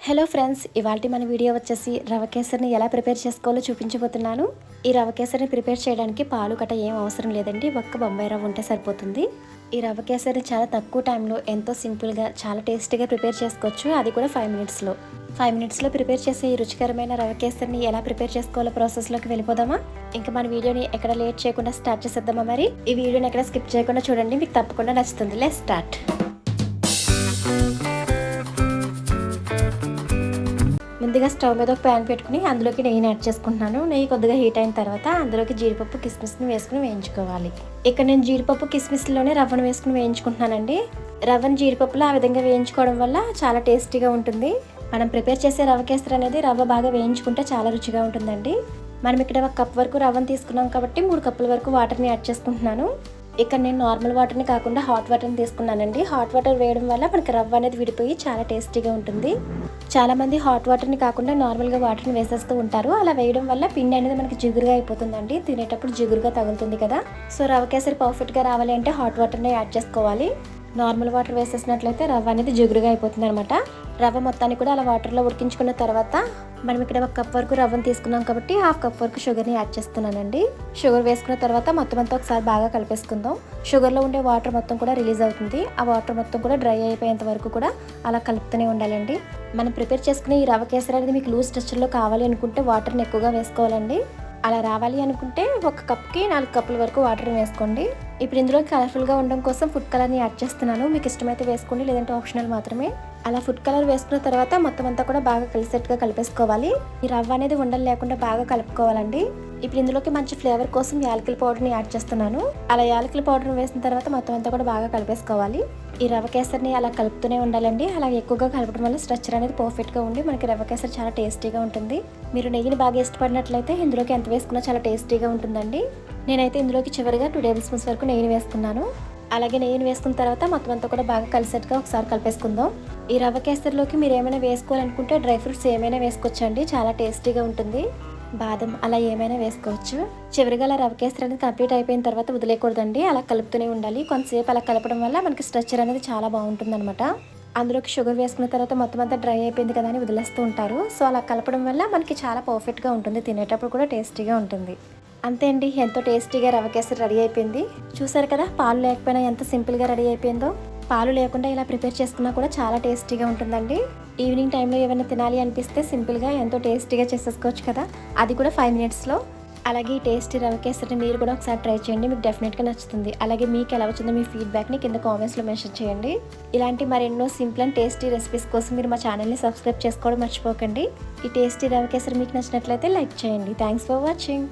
Hello friends, ఇవాల్టి మన video వచ్చేసి రవ కేసరిని ఎలా ప్రిపేర్ చేసుకోవాలో చూపించబోతున్నాను. ఈ రవ కేసరిని ప్రిపేర్ చేయడానికి పాలు గట్ట ఏం అవసరం లేదండి. ఒక్క బొంబాయి రవ్వ ఉంటే సరిపోతుంది. ఈ రవ కేసరిని చాలా తక్కువ టైంలో ఎంతో సింపుల్గా చాలా టేస్టీగా ప్రిపేర్ చేసుకోవచ్చు. అది కూడా 5 మినిట్స్లో ప్రిపేర్ చేసే ఈ రుచికరమైన రవ కేసరిని ఎలా ప్రిపేర్ చేసుకోవాలో ప్రాసెస్లోకి వెళ్ళిపోదామా? ఇంకా మన వీడియోని ఎక్కడ లేట్ చేయకుండా స్టార్ట్ చేసేద్దామా? మరి ఈ వీడియోని ఎక్కడ స్కిప్ చేయకుండా చూడండి, మీకు తప్పకుండా నచ్చుతుంది. Let's start. ముందుగా స్టవ్ మీద ఒక ప్యాన్ పెట్టుకుని అందులోకి నెయ్యిని యాడ్ చేసుకుంటున్నాను. నెయ్యి కొద్దిగా హీట్ అయిన తర్వాత అందులోకి జీడిపప్పు కిస్మిస్ని వేసుకుని వేయించుకోవాలి. ఇక్కడ నేను జీడిపప్పు కిస్మిస్లోనే రవ్వను వేసుకుని వేయించుకుంటున్నానండి. రవ్వను జీడిపప్పులో ఆ విధంగా వేయించుకోవడం వల్ల చాలా టేస్టీగా ఉంటుంది. మనం ప్రిపేర్ చేసే రవ కేసరి అనేది రవ్వ బాగా వేయించుకుంటే చాలా రుచిగా ఉంటుందండి. మనం ఇక్కడ 1 కప్ వరకు రవ్వను తీసుకున్నాం కాబట్టి 3 కప్పుల వరకు వాటర్ని యాడ్ చేసుకుంటున్నాను. ఇక్కడ నేను నార్మల్ వాటర్ని కాకుండా హాట్ వాటర్ని తీసుకున్నానండి. హాట్ వాటర్ వేయడం వల్ల మనకి రవ్వ అనేది విడిపోయి చాలా టేస్టీగా ఉంటుంది. చాలామంది హాట్ వాటర్ని కాకుండా నార్మల్గా వాటర్ని వేసేస్తూ ఉంటారు. అలా వేయడం వల్ల పిండి అనేది మనకి జిగురుగా అయిపోతుందండి. తినేటప్పుడు జిగురుగా తగులుతుంది కదా. సో రవ కేసరి పర్ఫెక్ట్గా రావాలి అంటే హాట్ వాటర్ని యాడ్ చేసుకోవాలి. నార్మల్ వాటర్ వేసేసినట్లయితే రవ్వ అనేది జిగురుగా అయిపోతుంది అనమాట. రవ్వ మొత్తాన్ని కూడా అలా వాటర్లో ఉడికించుకున్న తర్వాత మనం ఇక్కడ 1 కప్ వరకు రవ్వను తీసుకున్నాం కాబట్టి 1/2 కప్ వరకు షుగర్ని యాడ్ చేస్తున్నానండి. షుగర్ వేసుకున్న తర్వాత మొత్తం అంతా ఒకసారి బాగా కలిపేసుకుందాం. షుగర్లో ఉండే వాటర్ మొత్తం కూడా రిలీజ్ అవుతుంది. ఆ వాటర్ మొత్తం కూడా డ్రై అయిపోయేంత వరకు కూడా అలా కలుపుతూనే ఉండాలండి. మనం ప్రిపేర్ చేసుకునే ఈ రవ కేసరి అనేది మీకు లూజ్ టెక్స్చర్లో కావాలి అనుకుంటే వాటర్ని ఎక్కువగా వేసుకోవాలండి. అలా రావాలి అనుకుంటే 1 కప్కి 4 కప్పుల వరకు వాటర్ వేసుకోండి. ఇప్పుడు ఇందులో కలర్ఫుల్గా ఉండడం కోసం ఫుడ్ కలర్ని యాడ్ చేస్తున్నాను. మీకు ఇష్టమైతే వేసుకోండి, లేదంటే ఆప్షనల్ మాత్రమే. అలా ఫుడ్ కలర్ వేసుకున్న తర్వాత మొత్తం అంతా కూడా బాగా కలిసేట్టుగా కలిపేసుకోవాలి. ఈ రవ్వ అనేది ఉండలు లేకుండా బాగా కలుపుకోవాలండి. ఇప్పుడు ఇందులోకి మంచి ఫ్లేవర్ కోసం యాలకుల పౌడర్ని యాడ్ చేస్తున్నాను. అలా యాలకుల పౌడర్ని వేసిన తర్వాత మొత్తం అంతా కూడా బాగా కలిపేసుకోవాలి. ఈ రవ కేసరిని అలా కలుపుతూనే ఉండాలండి. అలా ఎక్కువగా కలపడం వల్ల స్ట్రక్చర్ అనేది పర్ఫెక్ట్గా ఉండి మనకి రవ కేసరి చాలా టేస్టీగా ఉంటుంది. మీరు నెయ్యిని బాగా ఇష్టపడినట్లయితే ఇందులోకి ఎంత వేసుకున్నా చాలా టేస్టీగా ఉంటుందండి. నేనైతే ఇందులోకి చివరిగా 2 టేబుల్ స్పూన్స్ వరకు నెయ్యిని వేసుకున్నాను. అలాగే నెయ్యిని వేసుకున్న తర్వాత మొత్తం అంతా కూడా బాగా కలిసేట్టుగా ఒకసారి కలిపేసుకుందాం. ఈ రవ కేసరిలోకి మీరు ఏమైనా వేసుకోవాలనుకుంటే డ్రై ఫ్రూట్స్ ఏమైనా వేసుకోవచ్చండి, చాలా టేస్టీగా ఉంటుంది. బాదం అలా ఏమైనా వేసుకోవచ్చు. చివరిగా అలా రవ కేసరి అనేది కంప్లీట్ అయిపోయిన తర్వాత వదిలేయకూడదండి, అలా కలుపుతూనే ఉండాలి. కొంతసేపు అలా కలపడం వల్ల మనకి స్ట్రక్చర్ అనేది చాలా బాగుంటుంది అనమాట. అందులోకి షుగర్ వేసుకున్న తర్వాత మొత్తం అంతా డ్రై అయిపోయింది కదా అని వదిలేస్తూ ఉంటారు. సో అలా కలపడం వల్ల మనకి చాలా పర్ఫెక్ట్గా ఉంటుంది, తినేటప్పుడు కూడా టేస్టీగా ఉంటుంది. అంతే అండి, ఎంతో టేస్టీగా రవ కేసరి రెడీ అయిపోయింది. చూసారు కదా, పాలు లేకపోయినా ఎంత సింపుల్గా రెడీ అయిపోయిందో. పాలు లేకుండా ఇలా ప్రిపేర్ చేసుకున్నా కూడా చాలా టేస్టీగా ఉంటుందండి. ఈవినింగ్ టైంలో ఏమైనా తినాలి అనిపిస్తే సింపుల్గా ఎంతో టేస్టీగా చేసేసుకోవచ్చు కదా, అది కూడా 5 మినిట్స్లో. అలాగే ఈ టేస్టీ రవ కేసరిని మీరు కూడా ఒకసారి ట్రై చేయండి, మీకు డెఫినెట్గా నచ్చుతుంది. అలాగే మీకు ఎలా వచ్చిందో మీ ఫీడ్బ్యాక్ని కింద కామెంట్స్లో మెన్షన్ చేయండి. ఇలాంటి మరెన్నో సింపుల్ అండ్ టేస్టీ రెసిపీస్ కోసం మీరు మా ఛానల్ని సబ్స్క్రైబ్ చేసుకోవడం మర్చిపోకండి. ఈ టేస్టీ రవ కేసరి మీకు నచ్చినట్లయితే లైక్ చేయండి. Thanks for watching.